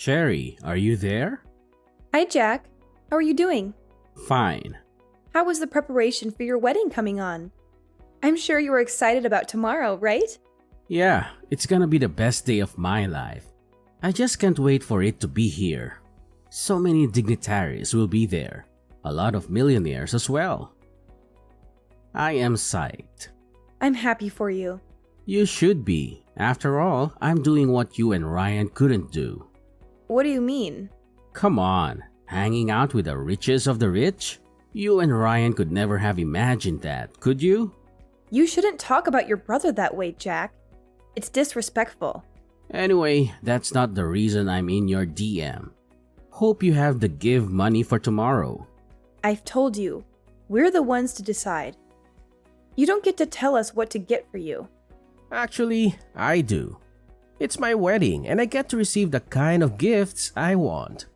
Cherry, are you there? Hi, Jack. How are you doing? Fine. How was the preparation for your wedding coming on? I'm sure you are excited about tomorrow, right? Yeah, it's gonna be the best day of my life. I just can't wait for it to be here. So many dignitaries will be there. A lot of millionaires as well. I am psyched. I'm happy for you. You should be. After all, I'm doing what you and Ryan couldn't do. What do you mean? Come on, hanging out with the richest of the rich? You and Ryan could never have imagined that, could you? You shouldn't talk about your brother that way, Jack. It's disrespectful. Anyway, that's not the reason I'm in your DM. Hope you have the give money for tomorrow. I've told you, we're the ones to decide. You don't get to tell us what to get for you. Actually, I do. It's my wedding and I get to receive the kind of gifts I want.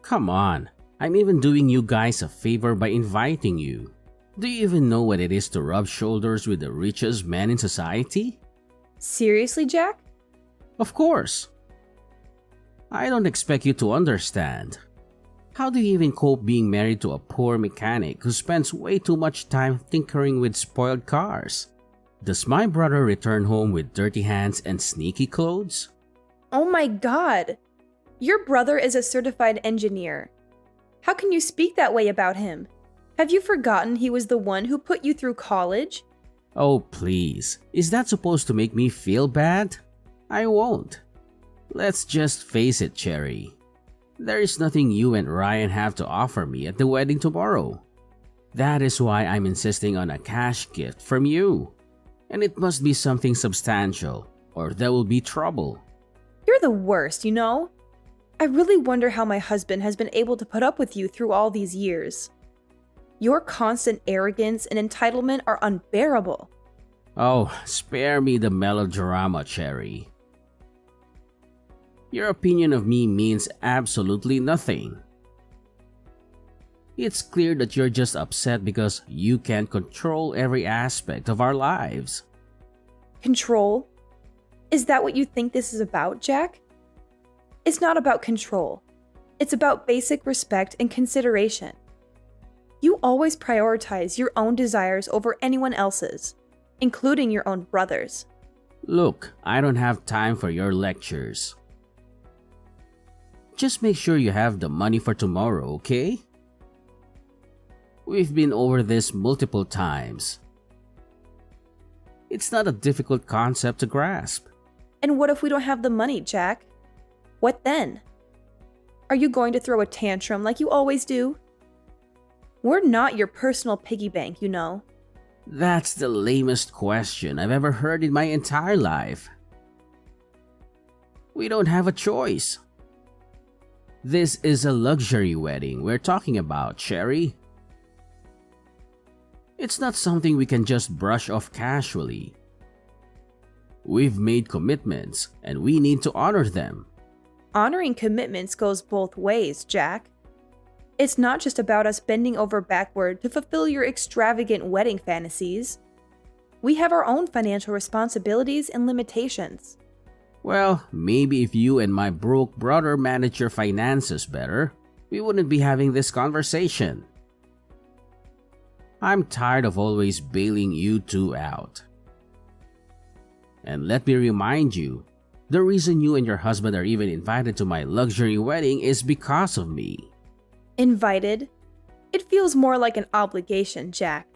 Come on, I'm even doing you guys a favor by inviting you. Do you even know what it is to rub shoulders with the richest man in society? Seriously, Jack? Of course. I don't expect you to understand. How do you even cope being married to a poor mechanic who spends way too much time tinkering with spoiled cars? Does my brother return home with dirty hands and sneaky clothes? Oh my God! Your brother is a certified engineer. How can you speak that way about him? Have you forgotten he was the one who put you through college? Oh please, is that supposed to make me feel bad? I won't. Let's just face it, Cherry. There is nothing you and Ryan have to offer me at the wedding tomorrow. That is why I'm insisting on a cash gift from you. And it must be something substantial, or there will be trouble. You're the worst, you know? I really wonder how my husband has been able to put up with you through all these years. Your constant arrogance and entitlement are unbearable. Oh, spare me the melodrama, Cherry. Your opinion of me means absolutely nothing. It's clear that you're just upset because you can't control every aspect of our lives. Control? Is that what you think this is about, Jack? It's not about control. It's about basic respect and consideration. You always prioritize your own desires over anyone else's, including your own brother's. Look, I don't have time for your lectures. Just make sure you have the money for tomorrow, okay? We've been over this multiple times. It's not a difficult concept to grasp. And what if we don't have the money, Jack? What then? Are you going to throw a tantrum like you always do? We're not your personal piggy bank, you know. That's the lamest question I've ever heard in my entire life. We don't have a choice. This is a luxury wedding we're talking about, Cherry. It's not something we can just brush off casually. We've made commitments and we need to honor them. Honoring commitments goes both ways, Jack. It's not just about us bending over backward to fulfill your extravagant wedding fantasies. We have our own financial responsibilities and limitations. Well, maybe if you and my broke brother manage your finances better, we wouldn't be having this conversation. I'm tired of always bailing you two out. And let me remind you, the reason you and your husband are even invited to my luxury wedding is because of me. Invited? It feels more like an obligation, Jack.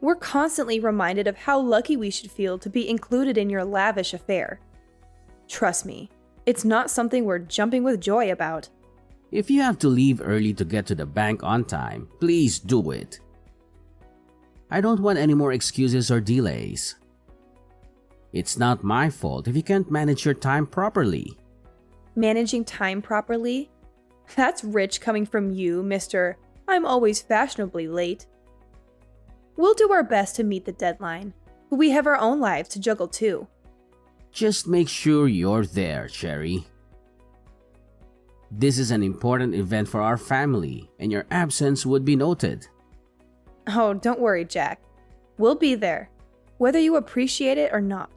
We're constantly reminded of how lucky we should feel to be included in your lavish affair. Trust me, it's not something we're jumping with joy about. If you have to leave early to get to the bank on time, please do it. I don't want any more excuses or delays. It's not my fault if you can't manage your time properly. Managing time properly? That's rich coming from you, Mr. I'm always fashionably late. We'll do our best to meet the deadline, but we have our own lives to juggle too. Just make sure you're there, Cherry. This is an important event for our family, and your absence would be noted. Oh, don't worry, Jack. We'll be there, whether you appreciate it or not.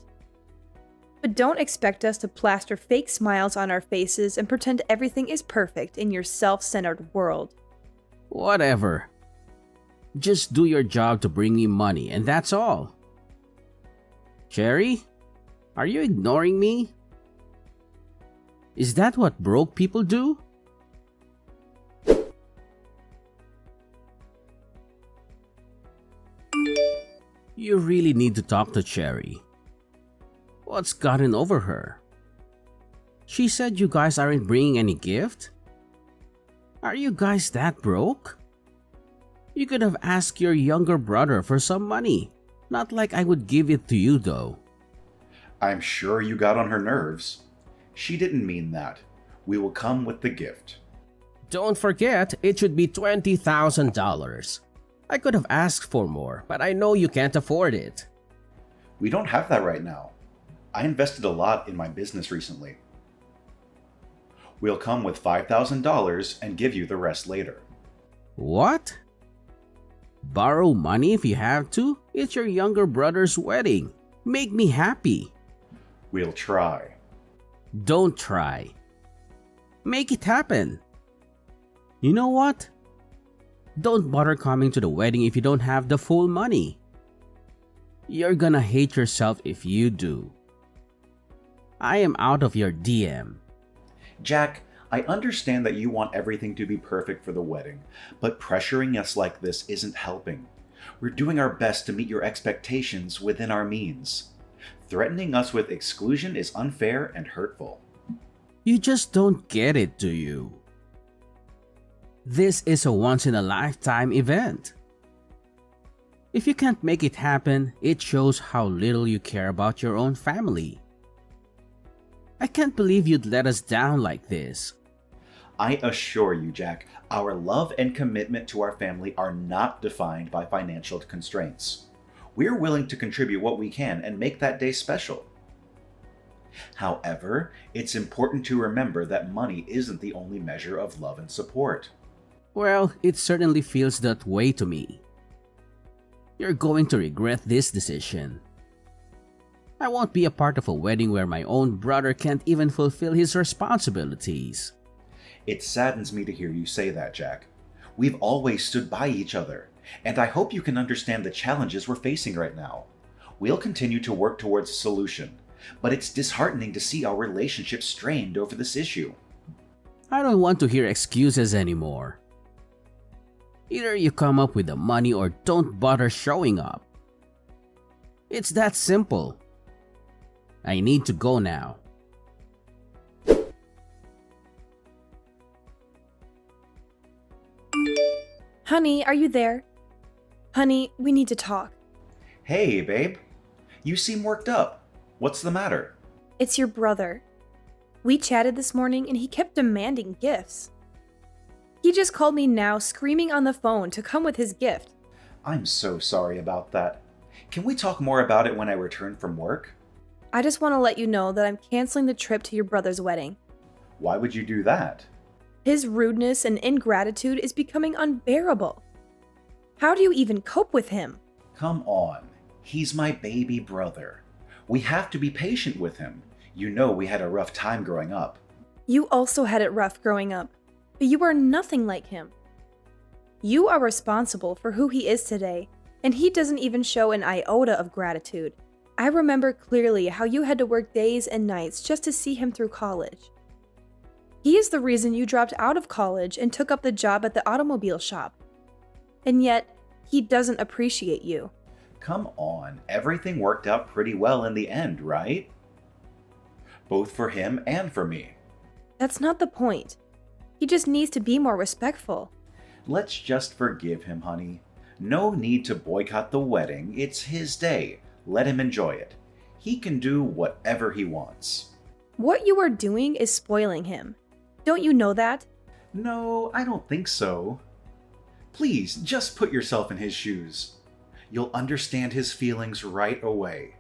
But don't expect us to plaster fake smiles on our faces and pretend everything is perfect in your self-centered world. Whatever. Just do your job to bring me money, and that's all. Cherry, are you ignoring me? Is that what broke people do? You really need to talk to Cherry. What's gotten over her? She said you guys aren't bringing any gift? Are you guys that broke? You could have asked your younger brother for some money. Not like I would give it to you though. I'm sure you got on her nerves. She didn't mean that. We will come with the gift. Don't forget, it should be $20,000. I could have asked for more, but I know you can't afford it. We don't have that right now. I invested a lot in my business recently. We'll come with $5,000 and give you the rest later. What? Borrow money if you have to? It's your younger brother's wedding. Make me happy. We'll try. Don't try. Make it happen. You know what? Don't bother coming to the wedding if you don't have the full money. You're gonna hate yourself if you do. I am out of your DM. Jack, I understand that you want everything to be perfect for the wedding, but pressuring us like this isn't helping. We're doing our best to meet your expectations within our means. Threatening us with exclusion is unfair and hurtful. You just don't get it, do you? This is a once-in-a-lifetime event. If you can't make it happen, it shows how little you care about your own family. I can't believe you'd let us down like this. I assure you, Jack, our love and commitment to our family are not defined by financial constraints. We're willing to contribute what we can and make that day special. However, it's important to remember that money isn't the only measure of love and support. Well, it certainly feels that way to me. You're going to regret this decision. I won't be a part of a wedding where my own brother can't even fulfill his responsibilities. It saddens me to hear you say that, Jack. We've always stood by each other, and I hope you can understand the challenges we're facing right now. We'll continue to work towards a solution, but it's disheartening to see our relationship strained over this issue. I don't want to hear excuses anymore. Either you come up with the money or don't bother showing up. It's that simple. I need to go now. Honey, are you there? Honey, we need to talk. Hey, babe. You seem worked up. What's the matter? It's your brother. We chatted this morning and he kept demanding gifts. He just called me now screaming on the phone to come with his gift. I'm so sorry about that. Can we talk more about it when I return from work? I just want to let you know that I'm canceling the trip to your brother's wedding. Why would you do that? His rudeness and ingratitude is becoming unbearable. How do you even cope with him? Come on. He's my baby brother. We have to be patient with him. You know we had a rough time growing up. You also had it rough growing up, but you are nothing like him. You are responsible for who he is today, and he doesn't even show an iota of gratitude. I remember clearly how you had to work days and nights just to see him through college. He is the reason you dropped out of college and took up the job at the automobile shop. And yet, he doesn't appreciate you. Come on, everything worked out pretty well in the end, right? Both for him and for me. That's not the point. He just needs to be more respectful. Let's just forgive him, honey. No need to boycott the wedding. It's his day. Let him enjoy it. He can do whatever he wants. What you are doing is spoiling him. Don't you know that? No, I don't think so. Please, just put yourself in his shoes. You'll understand his feelings right away.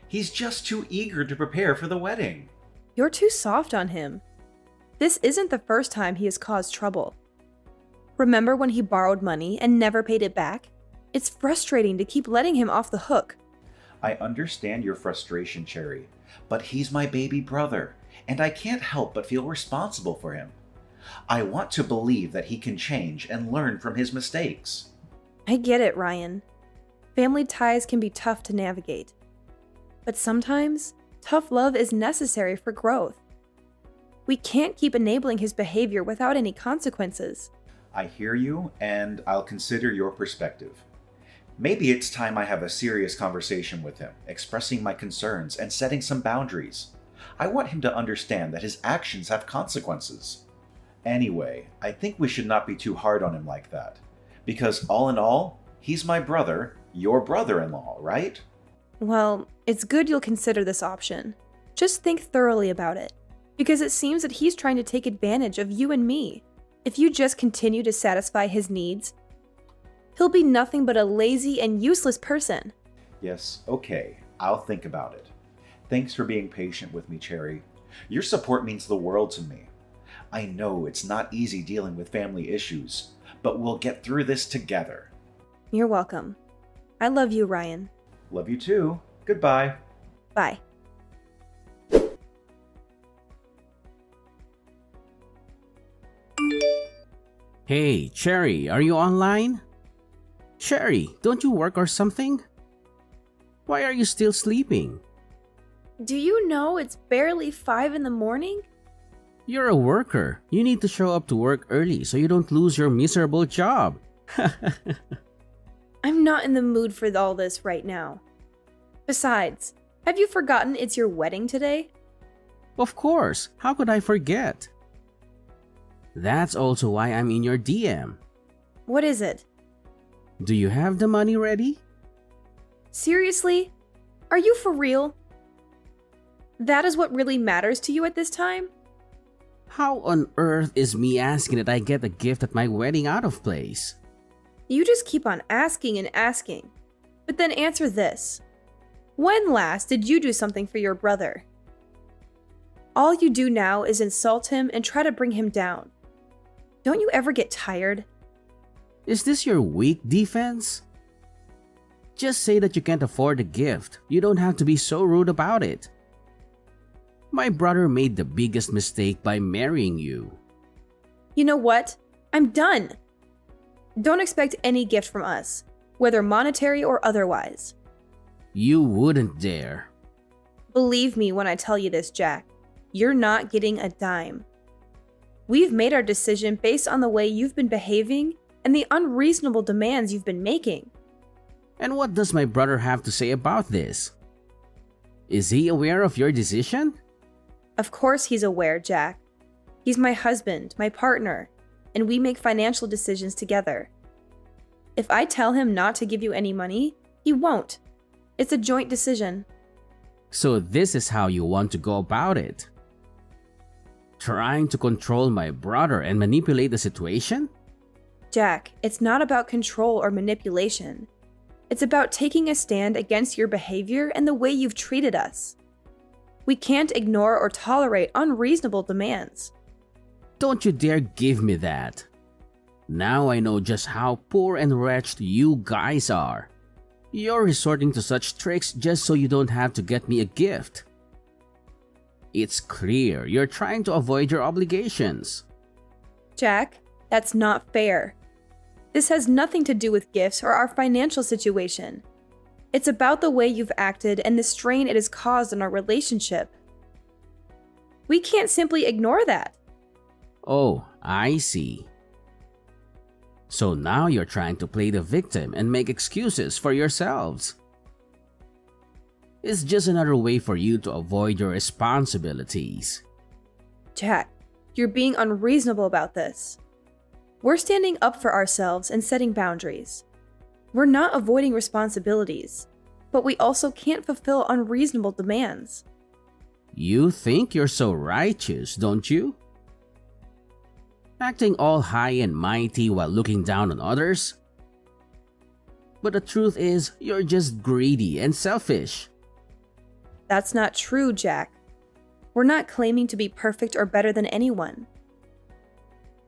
He's just too eager to prepare for the wedding. You're too soft on him. This isn't the first time he has caused trouble. Remember when he borrowed money and never paid it back? It's frustrating to keep letting him off the hook. I understand your frustration, Cherry, but he's my baby brother, and I can't help but feel responsible for him. I want to believe that he can change and learn from his mistakes. I get it, Ryan. Family ties can be tough to navigate. But sometimes, tough love is necessary for growth. We can't keep enabling his behavior without any consequences. I hear you, and I'll consider your perspective. Maybe it's time I have a serious conversation with him, expressing my concerns and setting some boundaries. I want him to understand that his actions have consequences. Anyway, I think we should not be too hard on him like that. Because all in all, he's my brother, your brother-in-law, right? Well, it's good you'll consider this option. Just think thoroughly about it, because it seems that he's trying to take advantage of you and me. If you just continue to satisfy his needs, he'll be nothing but a lazy and useless person. Yes, okay, I'll think about it. Thanks for being patient with me, Cherry. Your support means the world to me. I know it's not easy dealing with family issues, but we'll get through this together. You're welcome. I love you, Ryan. Love you too. Goodbye. Bye. Hey, Cherry, are you online? Cherry, don't you work or something? Why are you still sleeping? Do you know it's barely 5 in the morning? You're a worker. You need to show up to work early so you don't lose your miserable job. I'm not in the mood for all this right now. Besides, have you forgotten it's your wedding today? Of course, how could I forget? That's also why I'm in your DM. What is it? Do you have the money ready? Seriously? Are you for real? That is what really matters to you at this time? How on earth is me asking that I get a gift at my wedding out of place? You just keep on asking and asking. But then answer this. When last did you do something for your brother? All you do now is insult him and try to bring him down. Don't you ever get tired? Is this your weak defense? Just say that you can't afford the gift. You don't have to be so rude about it. My brother made the biggest mistake by marrying you. You know what? I'm done. Don't expect any gift from us, whether monetary or otherwise. You wouldn't dare. Believe me when I tell you this, Jack. You're not getting a dime. We've made our decision based on the way you've been behaving and the unreasonable demands you've been making. And what does my brother have to say about this? Is he aware of your decision? Of course he's aware, Jack. He's my husband, my partner, and we make financial decisions together. If I tell him not to give you any money, he won't. It's a joint decision. So this is how you want to go about it? Trying to control my brother and manipulate the situation? Jack, it's not about control or manipulation. It's about taking a stand against your behavior and the way you've treated us. We can't ignore or tolerate unreasonable demands. Don't you dare give me that. Now I know just how poor and wretched you guys are. You're resorting to such tricks just so you don't have to get me a gift. It's clear you're trying to avoid your obligations. Jack, that's not fair. This has nothing to do with gifts or our financial situation. It's about the way you've acted and the strain it has caused on our relationship. We can't simply ignore that. Oh, I see. So now you're trying to play the victim and make excuses for yourselves. It's just another way for you to avoid your responsibilities. Jack, you're being unreasonable about this. We're standing up for ourselves and setting boundaries. We're not avoiding responsibilities, but we also can't fulfill unreasonable demands. You think you're so righteous, don't you? Acting all high and mighty while looking down on others? But the truth is, you're just greedy and selfish. That's not true, Jack. We're not claiming to be perfect or better than anyone.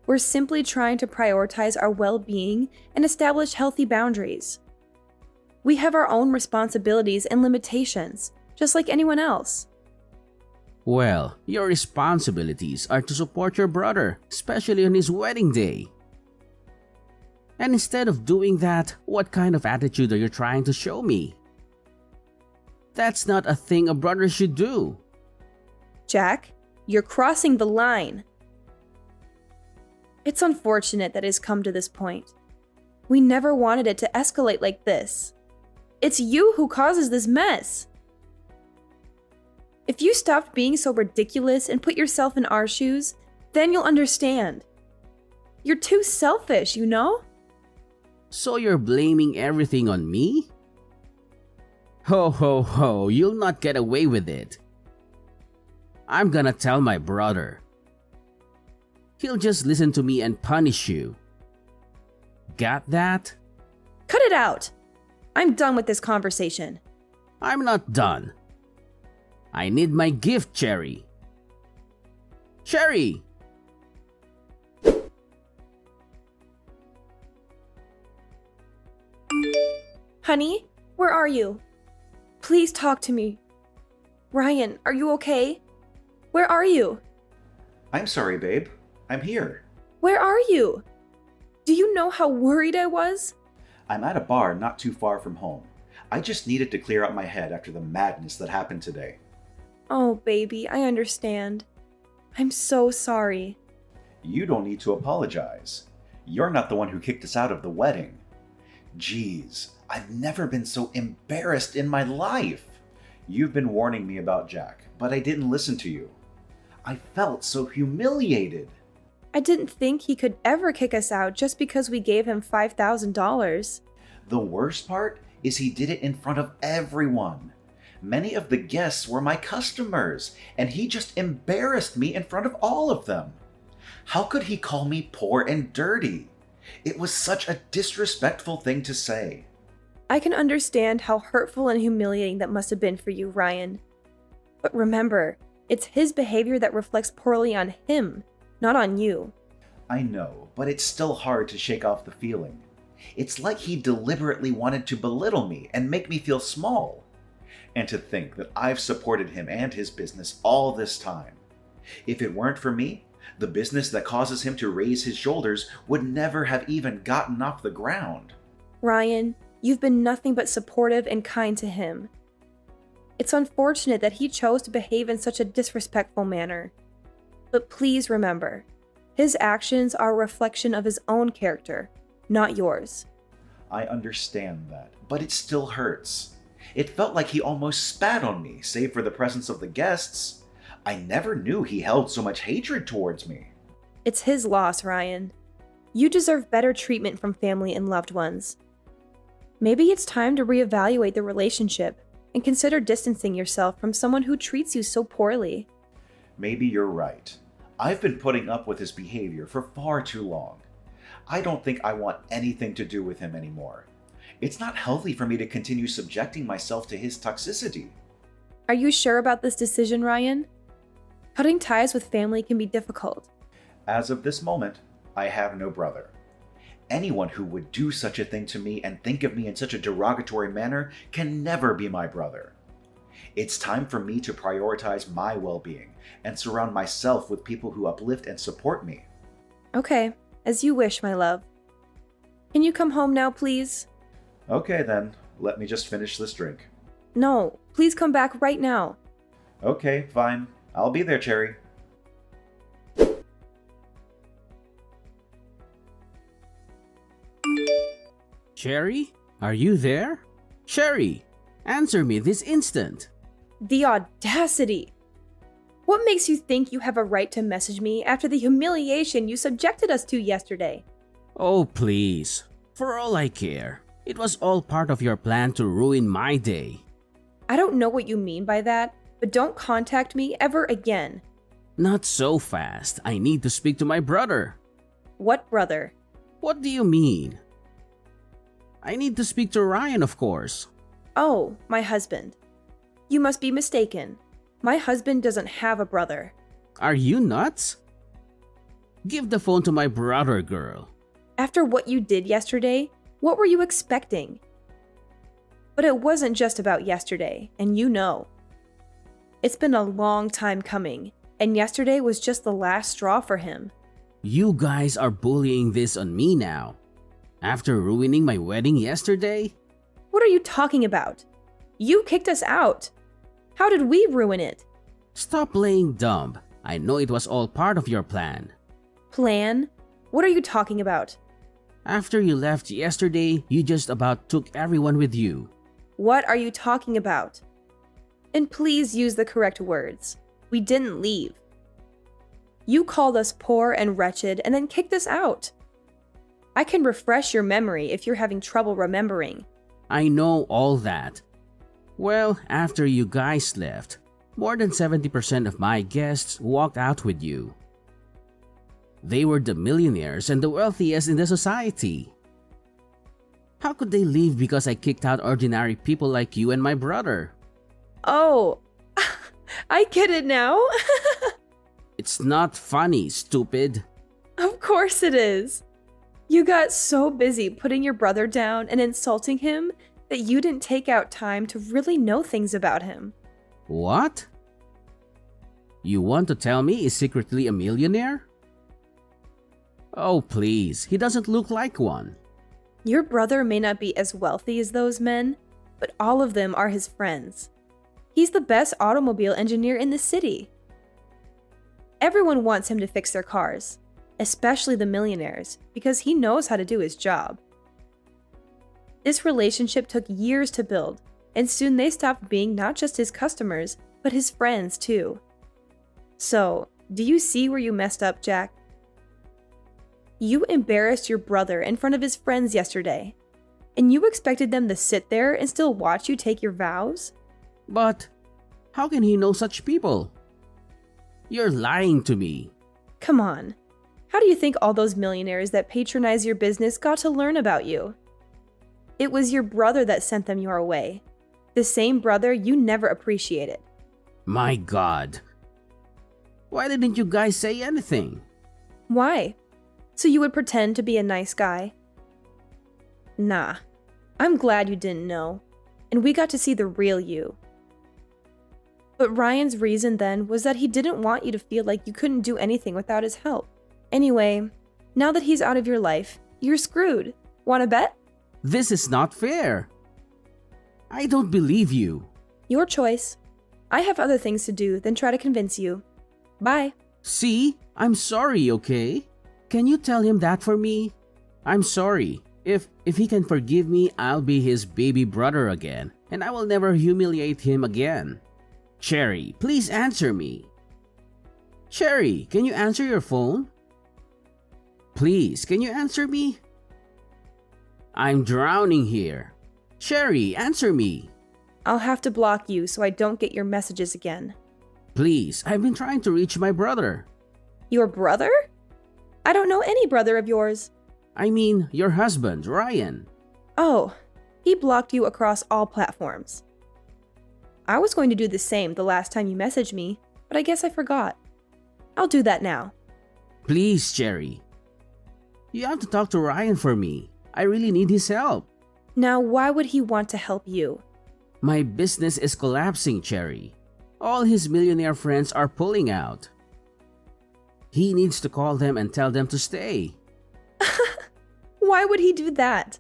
We're simply trying to prioritize our well-being and establish healthy boundaries. We have our own responsibilities and limitations, just like anyone else. Well, your responsibilities are to support your brother, especially on his wedding day. And instead of doing that, what kind of attitude are you trying to show me? That's not a thing a brother should do. Jack, you're crossing the line. It's unfortunate that it has come to this point. We never wanted it to escalate like this. It's you who causes this mess. If you stopped being so ridiculous and put yourself in our shoes, then you'll understand. You're too selfish, you know? So you're blaming everything on me? Ho ho ho, you'll not get away with it. I'm gonna tell my brother. He'll just listen to me and punish you. Got that? Cut it out! I'm done with this conversation. I'm not done. I need my gift, Cherry. Cherry! Honey, where are you? Please talk to me. Ryan, are you okay? Where are you? I'm sorry, babe. I'm here. Where are you? Do you know how worried I was? I'm at a bar not too far from home. I just needed to clear out my head after the madness that happened today. Oh, baby, I understand. I'm so sorry. You don't need to apologize. You're not the one who kicked us out of the wedding. Jeez, I've never been so embarrassed in my life. You've been warning me about Jack, but I didn't listen to you. I felt so humiliated. I didn't think he could ever kick us out just because we gave him $5,000. The worst part is he did it in front of everyone. Many of the guests were my customers, and he just embarrassed me in front of all of them. How could he call me poor and dirty? It was such a disrespectful thing to say. I can understand how hurtful and humiliating that must have been for you, Ryan. But remember, it's his behavior that reflects poorly on him, not on you. I know, but it's still hard to shake off the feeling. It's like he deliberately wanted to belittle me and make me feel small. And to think that I've supported him and his business all this time. If it weren't for me, the business that causes him to raise his shoulders would never have even gotten off the ground. Ryan, you've been nothing but supportive and kind to him. It's unfortunate that he chose to behave in such a disrespectful manner. But please remember, his actions are a reflection of his own character, not yours. I understand that, but it still hurts. It felt like he almost spat on me, save for the presence of the guests. I never knew he held so much hatred towards me. It's his loss, Ryan. You deserve better treatment from family and loved ones. Maybe it's time to reevaluate the relationship and consider distancing yourself from someone who treats you so poorly. Maybe you're right. I've been putting up with his behavior for far too long. I don't think I want anything to do with him anymore. It's not healthy for me to continue subjecting myself to his toxicity. Are you sure about this decision, Ryan? Cutting ties with family can be difficult. As of this moment, I have no brother. Anyone who would do such a thing to me and think of me in such a derogatory manner can never be my brother. It's time for me to prioritize my well-being and surround myself with people who uplift and support me. Okay, as you wish, my love. Can you come home now, please? Okay then, let me just finish this drink. No, please come back right now. Okay, fine. I'll be there, Cherry. Cherry? Are you there? Cherry, answer me this instant. The audacity! What makes you think you have a right to message me after the humiliation you subjected us to yesterday? Oh, please. For all I care, it was all part of your plan to ruin my day. I don't know what you mean by that, but don't contact me ever again. Not so fast. I need to speak to my brother. What brother? What do you mean? I need to speak to Ryan, of course. Oh, my husband. You must be mistaken. My husband doesn't have a brother. Are you nuts? Give the phone to my brother, girl. After what you did yesterday, what were you expecting? But it wasn't just about yesterday, and you know. It's been a long time coming, and yesterday was just the last straw for him. You guys are bullying this on me now. After ruining my wedding yesterday? What are you talking about? You kicked us out. How did we ruin it? Stop playing dumb. I know it was all part of your plan. Plan? What are you talking about? After you left yesterday, you just about took everyone with you. What are you talking about? And please use the correct words. We didn't leave. You called us poor and wretched and then kicked us out. I can refresh your memory if you're having trouble remembering. I know all that. Well, after you guys left, more than 70% of my guests walked out with you. They were the millionaires and the wealthiest in the society. How could they leave because I kicked out ordinary people like you and my brother? Oh, I get it now. It's not funny, stupid. Of course it is. You got so busy putting your brother down and insulting him that you didn't take out time to really know things about him. What? You want to tell me he's secretly a millionaire? Oh, please, he doesn't look like one. Your brother may not be as wealthy as those men, but all of them are his friends. He's the best automobile engineer in the city. Everyone wants him to fix their cars, especially the millionaires, because he knows how to do his job. This relationship took years to build, and soon they stopped being not just his customers, but his friends too. So, do you see where you messed up, Jack? You embarrassed your brother in front of his friends yesterday, and you expected them to sit there and still watch you take your vows? But how can he know such people? You're lying to me. Come on. How do you think all those millionaires that patronize your business got to learn about you? It was your brother that sent them your way. The same brother you never appreciated. My God. Why didn't you guys say anything? Why? So you would pretend to be a nice guy? Nah. I'm glad you didn't know, and we got to see the real you. But Ryan's reason then was that he didn't want you to feel like you couldn't do anything without his help. Anyway, now that he's out of your life, you're screwed. Wanna bet? This is not fair. I don't believe you. Your choice. I have other things to do than try to convince you. Bye. See, I'm sorry, okay? Can you tell him that for me? I'm sorry. If he can forgive me, I'll be his baby brother again, and I will never humiliate him again. Cherry, please answer me. Cherry, can you answer your phone? Please, can you answer me? I'm drowning here. Cherry, answer me. I'll have to block you so I don't get your messages again. Please, I've been trying to reach my brother. Your brother? I don't know any brother of yours. I mean, your husband, Ryan. Oh, he blocked you across all platforms. I was going to do the same the last time you messaged me, but I guess I forgot. I'll do that now. Please, Cherry. You have to talk to Ryan for me. I really need his help. Now, why would he want to help you? My business is collapsing, Cherry. All his millionaire friends are pulling out. He needs to call them and tell them to stay. Why would he do that?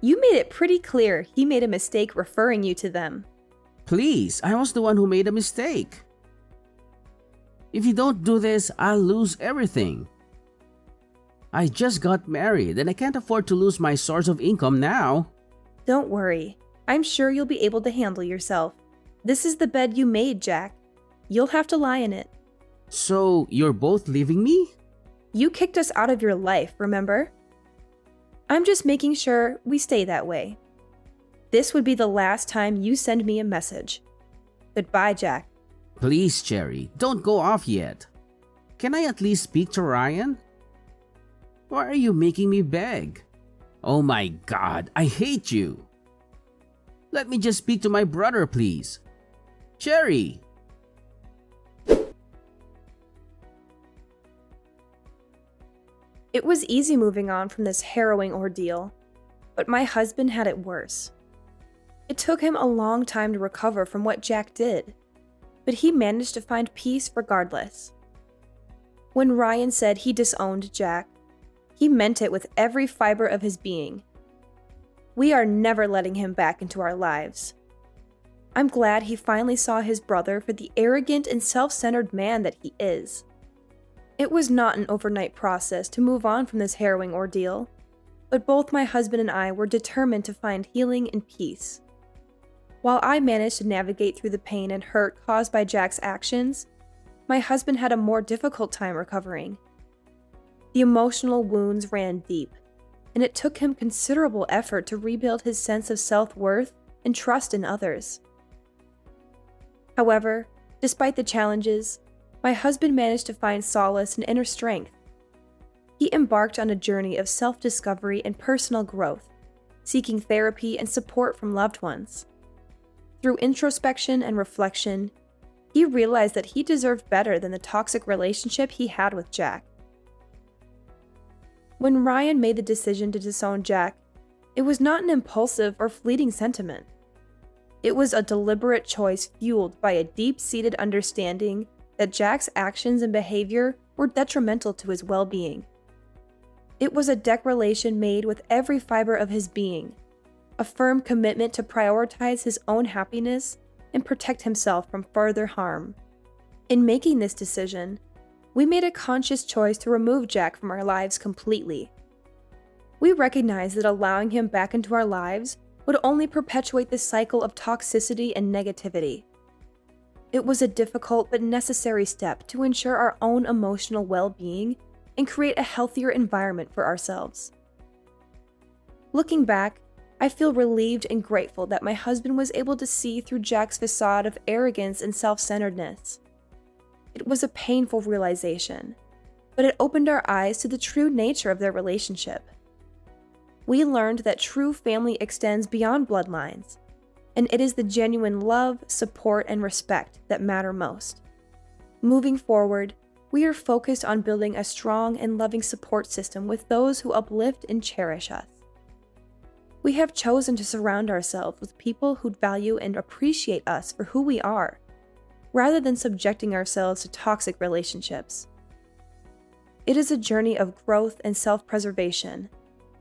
You made it pretty clear he made a mistake referring you to them. Please, I was the one who made a mistake. If you don't do this, I'll lose everything. I just got married and I can't afford to lose my source of income now. Don't worry. I'm sure you'll be able to handle yourself. This is the bed you made, Jack. You'll have to lie in it. So, you're both leaving me? You kicked us out of your life, remember? I'm just making sure we stay that way. This would be the last time you send me a message. Goodbye, Jack. Please, Cherry, don't go off yet. Can I at least speak to Ryan? Why are you making me beg? Oh my God, I hate you. Let me just speak to my brother, please. Cherry! It was easy moving on from this harrowing ordeal, but my husband had it worse. It took him a long time to recover from what Jack did, but he managed to find peace regardless. When Ryan said he disowned Jack, he meant it with every fiber of his being. We are never letting him back into our lives. I'm glad he finally saw his brother for the arrogant and self-centered man that he is. It was not an overnight process to move on from this harrowing ordeal, but both my husband and I were determined to find healing and peace. While I managed to navigate through the pain and hurt caused by Jack's actions, my husband had a more difficult time recovering. The emotional wounds ran deep, and it took him considerable effort to rebuild his sense of self-worth and trust in others. However, despite the challenges, my husband managed to find solace and inner strength. He embarked on a journey of self-discovery and personal growth, seeking therapy and support from loved ones. Through introspection and reflection, he realized that he deserved better than the toxic relationship he had with Jack. When Ryan made the decision to disown Jack, it was not an impulsive or fleeting sentiment. It was a deliberate choice fueled by a deep-seated understanding that Jack's actions and behavior were detrimental to his well-being. It was a declaration made with every fiber of his being, a firm commitment to prioritize his own happiness and protect himself from further harm. In making this decision, we made a conscious choice to remove Jack from our lives completely. We recognized that allowing him back into our lives would only perpetuate the cycle of toxicity and negativity. It was a difficult but necessary step to ensure our own emotional well-being and create a healthier environment for ourselves. Looking back, I feel relieved and grateful that my husband was able to see through Jack's facade of arrogance and self-centeredness. It was a painful realization, but it opened our eyes to the true nature of their relationship. We learned that true family extends beyond bloodlines, and it is the genuine love, support, and respect that matter most. Moving forward, we are focused on building a strong and loving support system with those who uplift and cherish us. We have chosen to surround ourselves with people who value and appreciate us for who we are, rather than subjecting ourselves to toxic relationships. It is a journey of growth and self-preservation,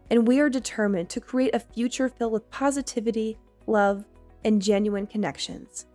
and we are determined to create a future filled with positivity, love, and genuine connections.